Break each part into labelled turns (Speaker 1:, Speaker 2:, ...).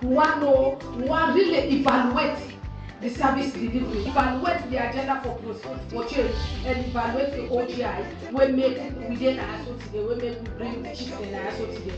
Speaker 1: We want really evaluate the service delivery, evaluate the agenda for change, and evaluate the OGI. We make within our so today, we make we bring the chiefs in our so today.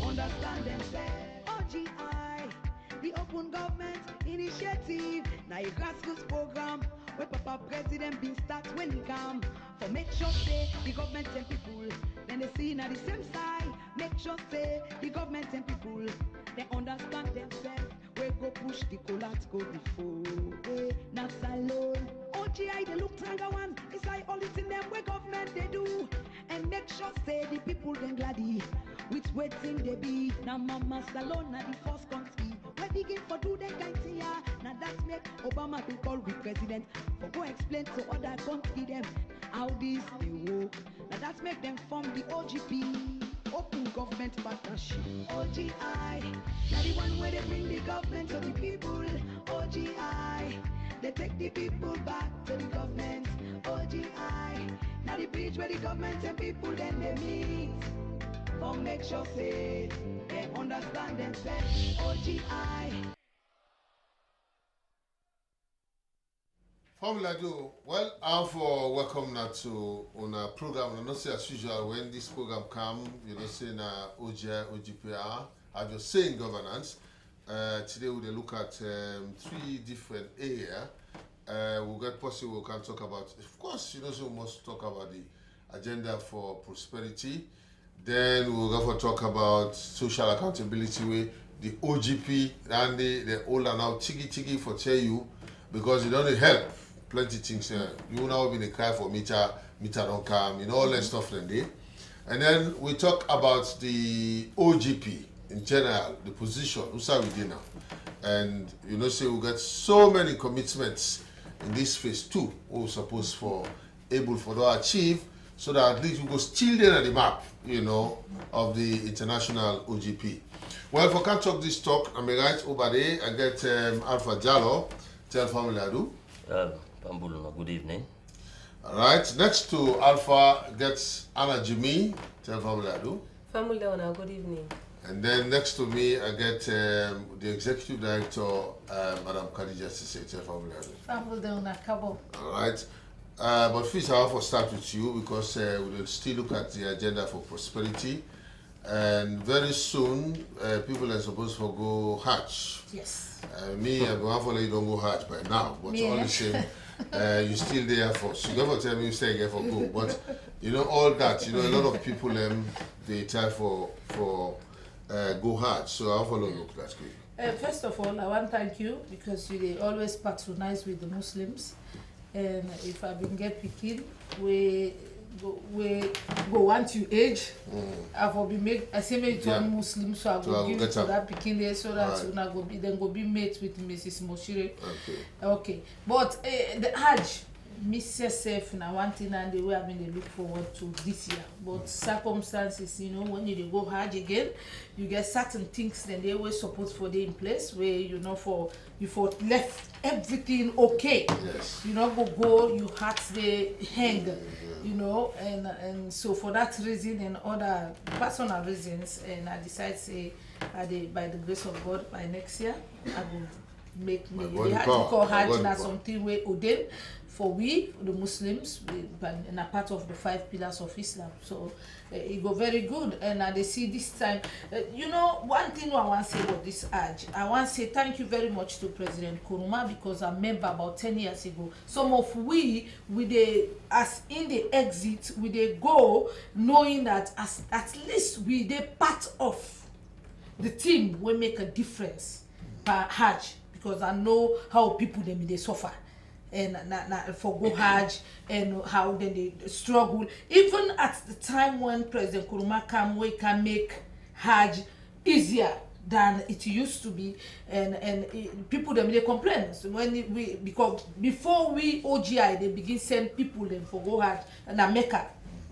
Speaker 2: Understand themselves. OGI, the Open Government Initiative. Now a grassroots program where Papa President been start when he come. For make sure say the government and people, then they see now the same side. Make sure say the government and people, they understand themselves. We go push the collapse go before. Not alone. OGI they look stronger one. It's like all it's in them where government they do. And make sure say the people then gladdy. With waiting they be. Now Mama Salon na the first country. We begin for do the guys here. Now that's make Obama to call with president. For go explain to other country them how this they work. Now that's make them form the OGP. Open Government Partnership. OGI. Now the one where they bring the government to the people. OGI. They take the people back to the government. OGI. Now the bridge where the government and people then they meet. For make sure say they understand themselves. OGI.
Speaker 3: Formula do well. I'm for welcome now to on a program. I don't say as usual when this program come, you know, say na OGI, OGPR. I just saying governance. Today we'll look at 3 different areas. We'll get possible. We can talk about, of course, you know, so we must talk about the agenda for prosperity. Then we'll go for talk about social accountability with the OGP and the old and now tigi for tell you because it don't help plenty things. You now been a cry for meter don't come, you know, all that stuff then day. And then we talk about the OGP in general, the position, who's we did now. And you know, say we got so many commitments in this phase 2 we're supposed for able for to achieve so that at least we go still there at the map, you know, of the international OGP. Well, if I can't talk this talk, I'm right over there. I get Alpha Jallo. Tell family I do.
Speaker 4: Pambuluna, good evening.
Speaker 3: All right. Next to Alpha gets Anna Jimmy. Tell family I do.
Speaker 5: Family good evening.
Speaker 3: And then next to me, I get the Executive Director, Madam Khadija Sise. Tell family I do.
Speaker 1: Family Kabo.
Speaker 3: All right. But first, I want to start with you because we will still look at the agenda for prosperity. And very soon, people are supposed to go Hajj.
Speaker 1: Yes.
Speaker 3: Me, I'm going to follow you don't go Hajj by now. But all the same, you're still there for. So you never tell me you stay here for go. But you know all that. You know a lot of people they try for go Hajj. So I'll follow look. That's great.
Speaker 1: First of all, I want to thank you because you always patronize with the Muslims. And if I been get picking, we go want to age. I will be make. I say me to Muslim, so I will give to that picking there so that right. Go be then go be mate with Mrs. Moshire. Okay. But the Hajj, myself now one thing and the way I've been look forward to this year. But circumstances, you know, when you go Hajj again, you get certain things then they were supposed for the in place where you know for left everything okay.
Speaker 3: Yes.
Speaker 1: You know go you had the hang, you know, and so for that reason and other personal reasons, and I decide say by the grace of God by next year I will make me the Hajj call Hajj na something we ordain for we the Muslims and a part of the 5 pillars of Islam. So it go very good, and they see this time. You know, one thing I want to say about this Hajj, I want to say thank you very much to President Nkrumah because I remember about 10 years ago, some of we as in the exit, we they go knowing that as at least we they part of the team will make a difference per Hajj because I know how people they suffer. And for go Hajj and how they struggle. Even at the time when President Nkrumah came, we can make Hajj easier than it used to be, and people they complain. So because before we OGI they begin send people then for go Hajj and Mecca.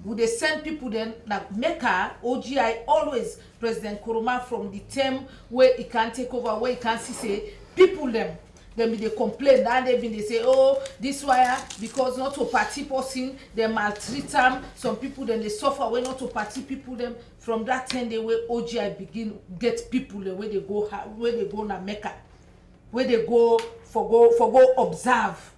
Speaker 1: Would they send people then like Mecca, OGI always President Nkrumah from the term where he can take over, where he can see say people them Dem dey complain that day bin dey say oh this wire because not to party person dem maltreat am, some people dem dey suffer wey not to party people dem. From that 10 day wey OGI begin get people dem wey dey go na Mecca, wey dey go observe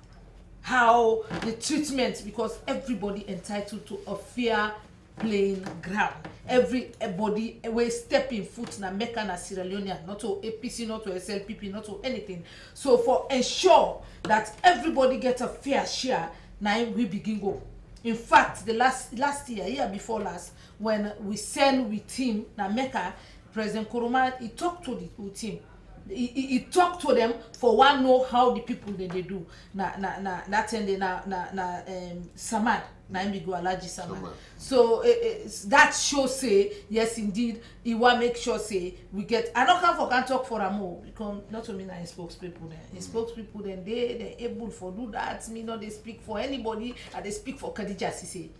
Speaker 1: how the treatment, because everybody entitled to a fair playing ground. Everybody wey step in foot na Mecca na Sierra Leone, not to APC, not to SLPP, not to anything. So for ensure that everybody get a fair share, na we begin go. In fact, the last year before last, when we send with him na Mecca, President Nkrumah, he talked to the team. He talked to them for one know how the people they do that and Samad na go Alhaji Samad. So that show say yes indeed he want make sure say we get. I don't come for can talk for Amo because not only na spokespeople then. Spokespeople then they able for do that. Me not they speak for anybody and they speak for Khadija Sise.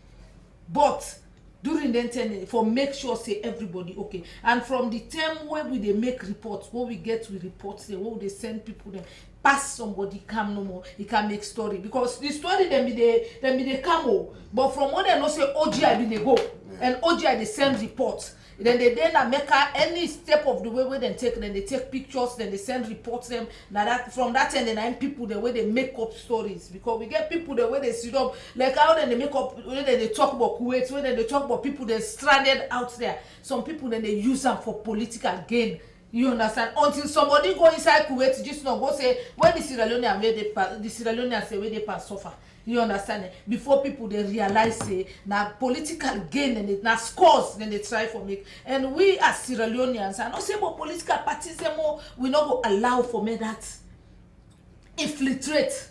Speaker 1: But during the 10 days, for make sure say everybody okay, and from the time where we they make reports, what we get we report say what they send people then pass somebody come no more, he can make story because the story them be they come but from what they know say OGI be they go and OGI they send reports. Then they make any step of the way where they take, then they take pictures, then they send reports them. Now that from that end, then people the way they make up stories because we get people the way they sit up like how then they make up when they talk about Kuwait, when they talk about people they stranded out there. Some people then they use them for political gain. You understand? Until somebody go inside Kuwait, just not go say when the Sierra Leonean say where they pass suffer. You understand? Before people they realize say na political gain and na scores then they try for make. And we as Sierra Leoneans are not say about political parties anymore. We not go allow for me that infiltrate.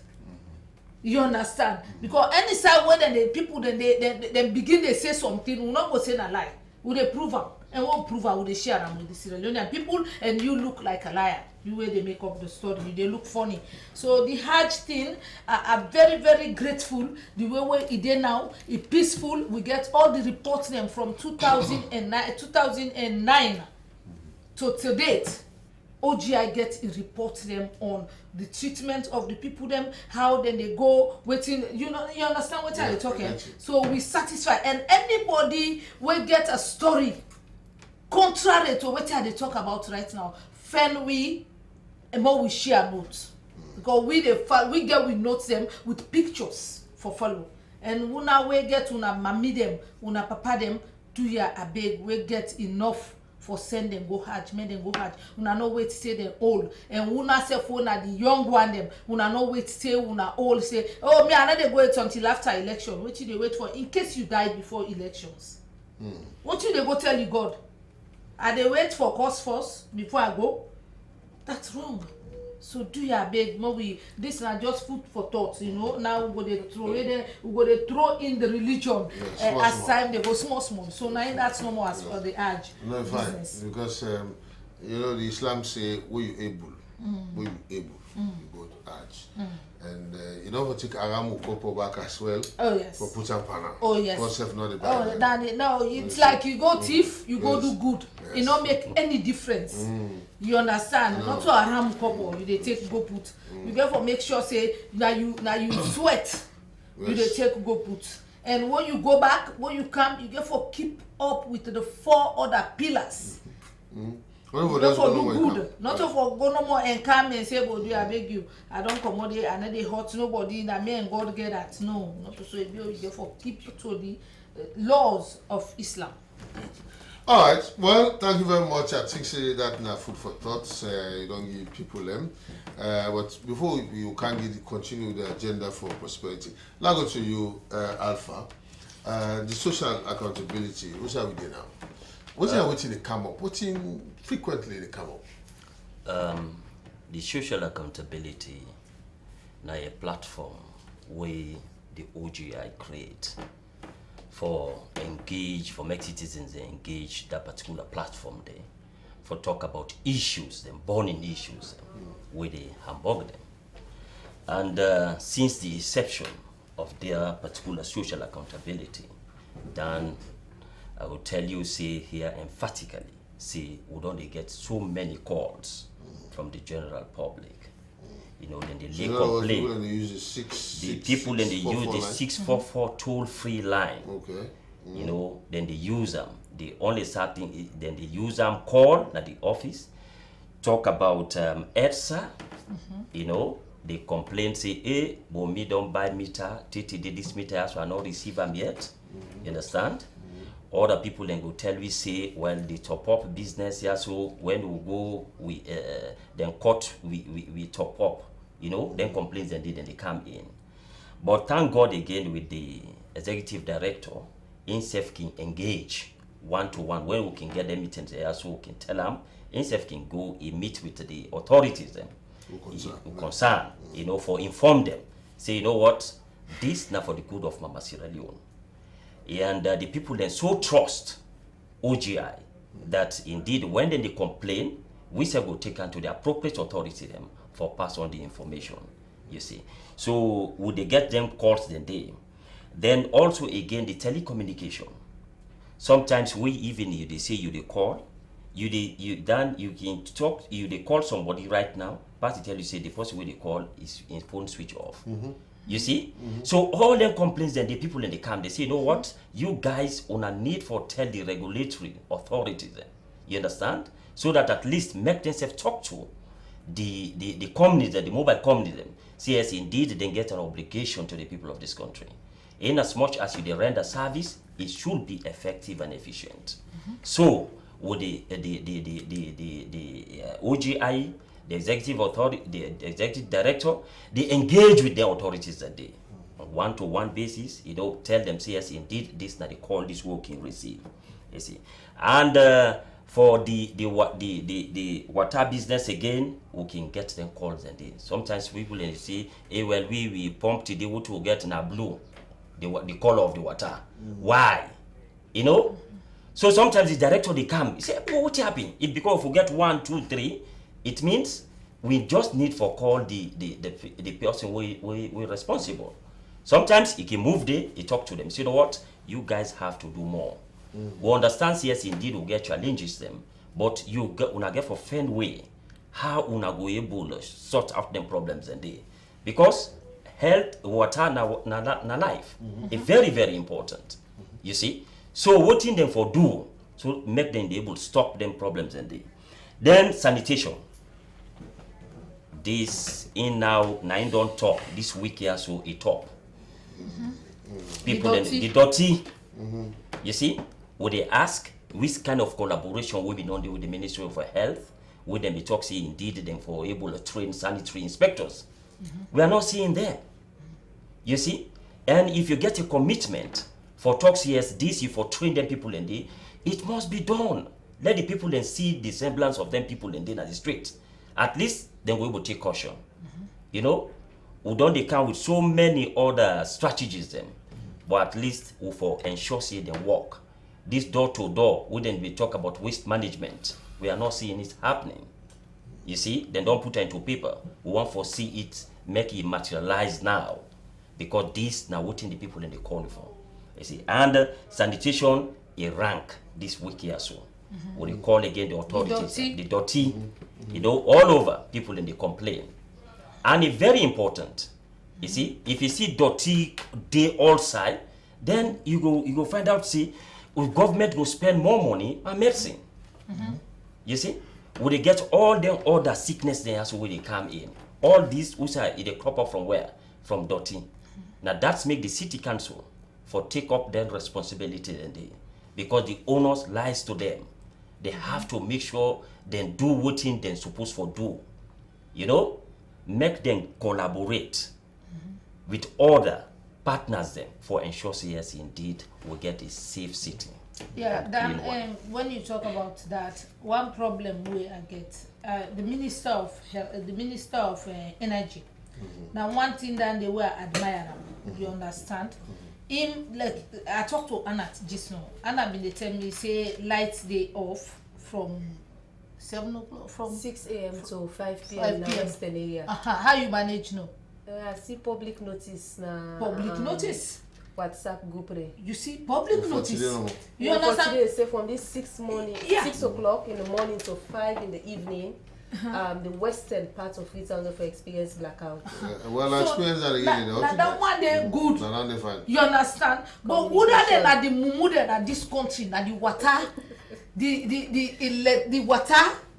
Speaker 1: You understand? Because any side when then the people then they begin they say something, we not go say na lie. We they prove them. And won't prove I would share them with the Sierra Leonean people, and you look like a liar. You way they make up the story, they look funny. So the Hajj thing, are very, very grateful. The way it is now, it's peaceful. We get all the reports them from 2009 to date. OGI get a report them on the treatment of the people them, how then they go waiting. You understand what I'm talking? So we satisfy, and anybody will get a story contrary to what they talk about right now, when we and more we share notes because we note them with pictures for follow, and una we get una mami them, una papa them 2 year abeg we get enough for send them go Hajj, make them go Hajj. Una no wait say they old, and una say for una the young one them. Una no wait say una old say oh me I know they go wait until after election. What you they wait for in case you die before elections? What you they go tell you God? I they wait for cause first before I go? That's wrong. So do ya beg we this is just food for thought, Now we go to throw in the religion as time they go small. So now that's no more as for the Hajj.
Speaker 3: No, fine. Because the Islam say we you able, you go to Hajj. And you don't take Aramu Kopo back as well.
Speaker 1: Oh yes.
Speaker 3: For Puchampana.
Speaker 1: Oh yes.
Speaker 3: Concept not the
Speaker 1: bad. No, it's like you go thief, you go do good. Yes. It don't make any difference. You understand? No. Not to Aramu Kopo, you they take go put. You therefore make sure say now you sweat. Yes. You they take go put. And when you go back, when you come, you therefore keep up with the 4 other pillars. Therefore do good, not for go no more and come and say, "But I beg you, I don't come here and they hurt nobody." That me and God get that. No, not to say you therefore keep to the laws of Islam.
Speaker 3: All right. Well, thank you very much. I think say that now food for thoughts. You don't give people them. But before you can continue the agenda for prosperity, now go to you, Alpha. The social accountability. What are we doing now? What are they come up? What frequently they come up?
Speaker 4: The social accountability now a platform where the OGI create for make citizens engage that particular platform there for talk about issues, them burning issues where they hamburg them. And since the inception of their particular social accountability, then I will tell you, say here emphatically, say we don't get so many calls from the general public, You know, then they
Speaker 3: So
Speaker 4: lay
Speaker 3: in other words,
Speaker 4: complaint.
Speaker 3: people then they use the six.
Speaker 4: The
Speaker 3: six-
Speaker 4: people then they
Speaker 3: six, four,
Speaker 4: use
Speaker 3: four
Speaker 4: the
Speaker 3: line.
Speaker 4: 644 toll-free line.
Speaker 3: Okay.
Speaker 4: You know, then they use them. The only sad thing is then they use them, call at the office, talk about EDSA, you know, they complain, say, hey, but me don't buy meter, TTD, this meter, so I not receive them yet. You understand? Other people then go tell we say, well, the top up business here, so when we go, we then cut, we top up, you know, then complaints and then they come in. But thank God again with the executive director, INSEF can engage one-to-one when we can get them meetings there, so we can tell them, INSEF can go and meet with the authorities then, who concern, you know, for inform them. Say, you know what, this now for the good of Mama Sierra Leone. And the people then so trust OGI that indeed when they complain, we say go take them to the appropriate authority them for pass on the information, you see. So would they get them calls then also again the telecommunication. Sometimes we even they say they call, you can talk, they call somebody right now, but they tell you say the person they call is in phone switch off. You see? So all them complaints then the people then they come, they say, you know what, you guys on a need for tell the regulatory authorities then. You understand? So that at least make themselves talk to the companies, the mobile companies them. See, yes, indeed they get an obligation to the people of this country. In as much as you render service, it should be effective and efficient. So would the OGI, the executive authority, the executive director, they engage with the authorities that day on one-to-one basis, you know, tell them, say, yes, indeed, this now they call this working receive. You see. And for the water business again, we can get them calls and they sometimes people and say, hey, well, we pump today, what will get in a blue, the color of the water. Why? You know? So sometimes the director they come, say, oh, what happened? It because we get 1, 2, 3, it means we just need for call the person we responsible. Sometimes he can move there, he talk to them. So you know what? You guys have to do more. We understand, yes, indeed, we get challenges them, but you get for find way how una go able to sort out them problems and they, because health, water, na life is very, very important. You see, so what in them for do so make them able to stop them problems and they. Then sanitation. This in now nine don't talk this week here, so it top. People the dirty. You see, would they ask which kind of collaboration will be done with the Ministry of Health? Would them be talk see indeed them for able to train sanitary inspectors? We are not seeing them. You see, and if you get a commitment for talks yes, this you for train them people and they, it must be done. Let the people then see the semblance of them people and then at the street. At least then we will take caution. You know, we don't they come with so many other strategies then, but at least we for ensure see them work. This door to door, wouldn't we talk about waste management? We are not seeing it happening. You see, then don't put it into paper. We want to see it, make it materialize now, because this now what in the people in the call for. You see, and sanitation a rank this week here so. What they call again the authorities, the dirty, you know, all over people in the complain. And it's very important. You see, if you see dirty day all side, then you go find out, see, government will spend more money on medicine. You see, will they get all them other sickness there so when they come in. All these they crop up from where? From dirty. Now that's make the city council for take up their responsibility and they, because the owners lies to them. They have to make sure they do what they're supposed to do. You know, make them collaborate with other partners then for ensure yes indeed we get a safe city.
Speaker 1: Yeah, then when you talk about that, one problem we get the Minister of Energy. Now one thing that they were admiring, you understand? Him like I talked to Anna just now. Anna been they tell me say lights they off from 7 o'clock from
Speaker 5: 6 a.m. to 5 p.m. in the Western area.
Speaker 1: How you manage now?
Speaker 5: I see public notice now.
Speaker 1: Public notice.
Speaker 5: WhatsApp group.
Speaker 1: You see public notice. You
Speaker 5: understand?
Speaker 1: understand?
Speaker 5: Say from this 6 o'clock in the morning to 5 in the evening. the western part of it also for experience blackout.
Speaker 3: Well, experience that again.
Speaker 1: Now that one they good.
Speaker 3: Now they fine.
Speaker 1: You understand? But whether they are the mumu they are this country, na the water, the water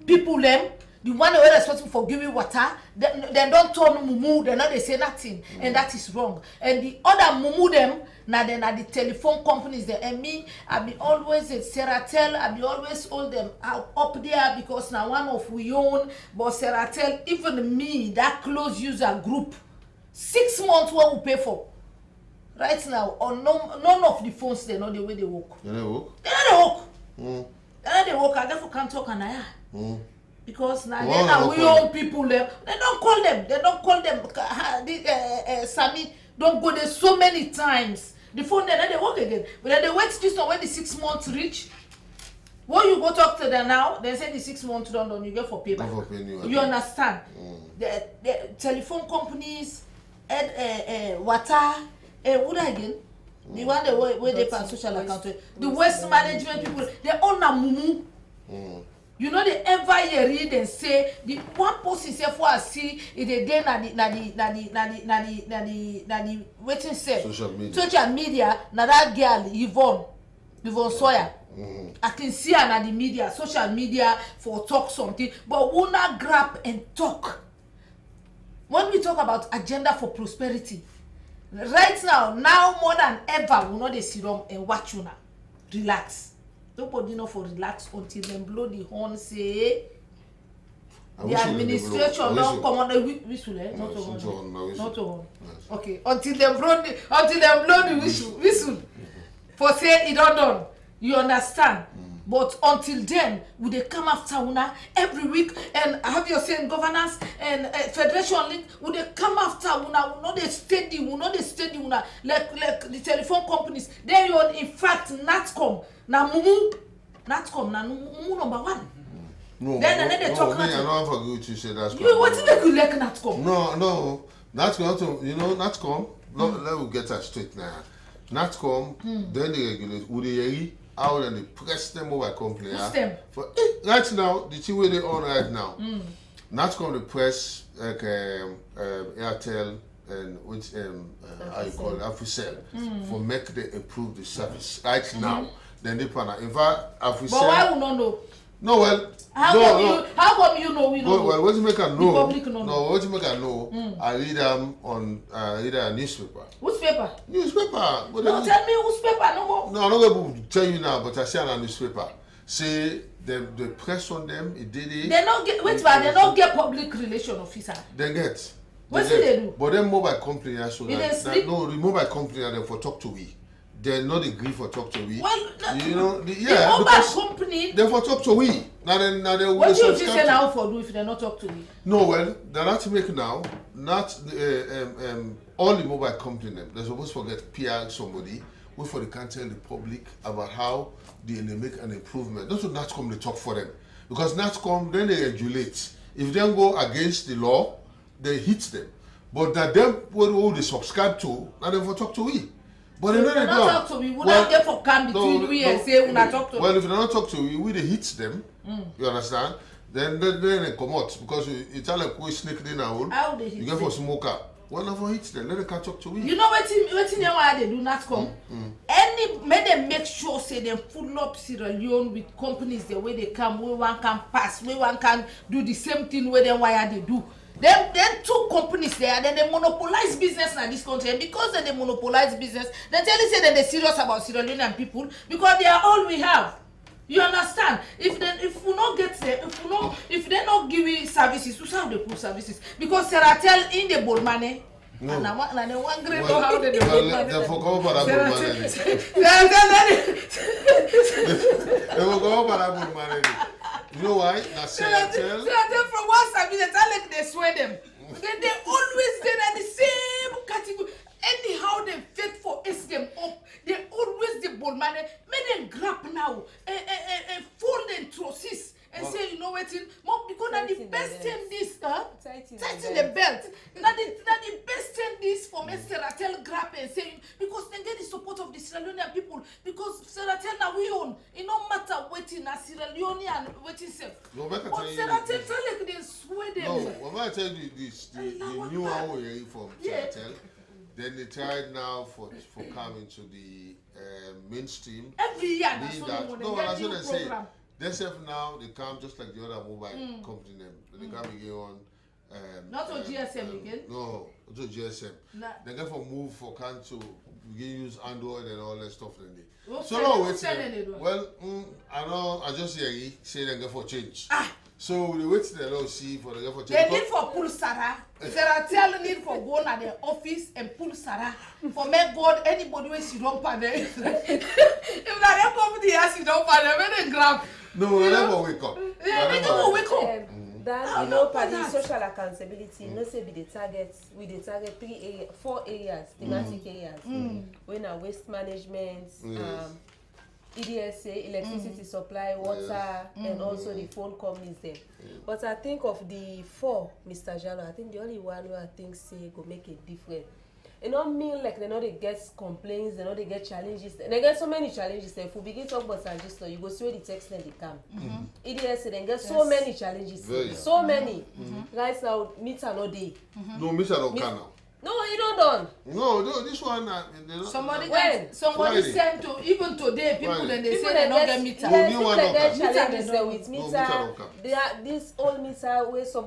Speaker 1: people them, the one who are responsible for giving water, they don't turn mumu, they not they say nothing, and that is wrong. And the other mumu them, now then are the telephone companies. They and me, I be always at Seratel, I be always hold them up there because now one of we own, but Seratel, even me, that close user group, 6 months what we pay for. Right now, on none of the phones they know the way they work.
Speaker 3: They don't work.
Speaker 1: They know they work.
Speaker 3: Mm.
Speaker 1: They know they work. I therefore can't talk and I. Because now
Speaker 3: Well,
Speaker 1: then
Speaker 3: no
Speaker 1: we own people them. They don't call them. They don't call them. Sammy don't go there so many times. The phone then they work again. But then they wait this one when the 6 months reach. When you go talk to them now, they say the 6 months done, you get for payback.
Speaker 3: Go for pay new
Speaker 1: You
Speaker 3: again.
Speaker 1: understand? The telephone companies, water, what again? The one where they pay social account. The waste management people, they own a mumu. You know they ever hear read and say the one person say for us see it again na the waiting say social media na that girl Yvonne Sawyer. I can see her na the media, social media for talk something, but we not grab and talk. When we talk about agenda for prosperity, right now more than ever, we know they sit down and watch you now. Relax. Nobody know for relax until them blow the horn say the administration don't come on the whistle, not to horn. Okay, until them blow the whistle for say it don't done. You understand? But until then, will they come after una every week and have your same governance and federation link? Will they come after una? Will not they steady? Will not they steady una? Like the telephone companies. Then you in fact Natcom na mumu Natcom na mumu number one.
Speaker 3: No,
Speaker 1: then they talk
Speaker 3: I don't forget what you said. That's
Speaker 1: you what make you like Natcom?
Speaker 3: No, Natcom. You know Natcom. Let me get that straight now. Natcom. Then they regulate. Would they how then they press them mobile company.
Speaker 1: Who's them?
Speaker 3: For, right now, the two way they on right now. Natcom the press like Airtel and which how you call it Africell for make they improve the service right now. Then they plan. In fact, Africell.
Speaker 1: But why we not know?
Speaker 3: No, well.
Speaker 1: How come you know we don't know?
Speaker 3: Well, what you make a know?
Speaker 1: The public know.
Speaker 3: No, what you make a know? I read them on either a newspaper.
Speaker 1: Whose paper?
Speaker 3: Newspaper.
Speaker 1: No, tell me whose paper no more.
Speaker 3: No, I'm not going to tell you now, but I see on a newspaper. Say the press on them, it did it.
Speaker 1: They don't get they don't get public relation officer.
Speaker 3: They get.
Speaker 1: What do they do?
Speaker 3: But then mobile company so
Speaker 1: Did
Speaker 3: that,
Speaker 1: they sleep?
Speaker 3: no, the mobile company are there for talk to we. They're not agree for talk to we.
Speaker 1: Well,
Speaker 3: you know,
Speaker 1: the
Speaker 3: yeah,
Speaker 1: mobile
Speaker 3: because
Speaker 1: company.
Speaker 3: they're for talk to we. Now they will
Speaker 1: What do you
Speaker 3: subscribe
Speaker 1: say
Speaker 3: to-
Speaker 1: now for do if they not talk to me?
Speaker 3: No, well, they're not to make now. Not all the mobile company. They're supposed to get PR somebody. Wait for they can tell the public about how they make an improvement. That's what Natcom they talk for them, because Natcom then they regulate. If they go against the law, they hit them. But that them what they subscribe to, now they for talk to we. But they know they
Speaker 1: not
Speaker 3: don't.
Speaker 1: talk to me. We not get for come between we and say we not talk to
Speaker 3: Well,
Speaker 1: me.
Speaker 3: if they don't talk to we they hit them. You understand? Then they come out because it's all like we sneak in a hole.
Speaker 1: How they hit
Speaker 3: You get for
Speaker 1: them?
Speaker 3: smoker. Well, never hit them. Let them catch up to we.
Speaker 1: You know what you why they do not come? May they make sure say they full up Sierra Leone with companies the way they come, where one can pass, where one can do the same thing where then why they do. Then two companies there, then they monopolize business in this country, and because they monopolize business, they tell you say that they're serious about Sierra Leonean people because they are all we have. You understand? If we not get there, if they not give you services, who's how they put services? Because Seratel in the bold money.
Speaker 3: No.
Speaker 1: And I one great
Speaker 3: Well,
Speaker 1: how they
Speaker 3: well,
Speaker 1: money.
Speaker 3: they forgot about that good money. They forgot about that good money. You know why? Now Seratel.
Speaker 1: From one service, they tell like they swear them. They always they are the same category. Anyhow they fit for ace them up. They always the bold money. Make them grab now and fold them trusses and say you know what in more because now the best thing this tighten the belt. Now the best thing this for Mr. Seratel grab and say because they get the support of the Sierra Leonean people because Sierra Leone na we own. It no matter waiting na Sierra Leone and waiting safe.
Speaker 3: No, make I
Speaker 1: But
Speaker 3: tell you
Speaker 1: Sierra
Speaker 3: this.
Speaker 1: Leone like they sway them.
Speaker 3: No, when I tell you this, the new one we hearing from Sierra then they tried now for coming to the mainstream.
Speaker 1: Every year that's
Speaker 3: Mean
Speaker 1: what
Speaker 3: that,
Speaker 1: they
Speaker 3: no,
Speaker 1: want.
Speaker 3: that's
Speaker 1: They
Speaker 3: what
Speaker 1: get
Speaker 3: they
Speaker 1: new
Speaker 3: say.
Speaker 1: program.
Speaker 3: They say now they come just like the other mobile company them. They come again on.
Speaker 1: Not on GSM again.
Speaker 3: No, to GSM.
Speaker 1: Nah.
Speaker 3: They get for move for can to begin use Android and all that stuff. Then they.
Speaker 1: Who
Speaker 3: So
Speaker 1: said-
Speaker 3: no,
Speaker 1: who
Speaker 3: wait.
Speaker 1: said they do?
Speaker 3: Well, I know. I just hear you say they get for change.
Speaker 1: Ah.
Speaker 3: So we wait till they see for the get for change.
Speaker 1: They
Speaker 3: Because-
Speaker 1: need for pull Sarah. Sarah tell need for go to the office and pull Sarah. For make God anybody when she don't pay them. If na dem come the house she don't pay them, when they grab.
Speaker 3: No, we never wake up.
Speaker 1: Yeah, we never wake up.
Speaker 5: Then you know, for the
Speaker 1: that.
Speaker 5: social accountability, you know, say we the target 4 areas, thematic areas. When our waste management, EDSA, electricity supply, water, and also the phone companies there. But I think of the 4, Mr. Jalo, I think the only one where I think say go make a difference. It don't mean like they know they get complaints, they know they get challenges. They get so many challenges. If we begin talk about register, you go see where the text then they come. EDSA they get so many challenges.
Speaker 3: Very.
Speaker 5: So many. Right now, meter no day.
Speaker 3: No, Mr. Oka now.
Speaker 5: No, you don't done.
Speaker 3: No, this one. They don't,
Speaker 1: Somebody
Speaker 5: When?
Speaker 1: somebody
Speaker 3: Friday.
Speaker 1: sent to even today people
Speaker 3: Friday.
Speaker 1: then they
Speaker 5: People
Speaker 1: say they don't get
Speaker 5: yes,
Speaker 1: meter.
Speaker 3: No,
Speaker 5: yes,
Speaker 3: new
Speaker 5: people
Speaker 3: one
Speaker 5: they
Speaker 3: don't
Speaker 5: get
Speaker 3: come.
Speaker 1: Meter
Speaker 5: challenges
Speaker 1: they
Speaker 5: there
Speaker 1: don't.
Speaker 5: with
Speaker 3: No,
Speaker 5: meter.
Speaker 3: meter don't come.
Speaker 5: They are this old meter where some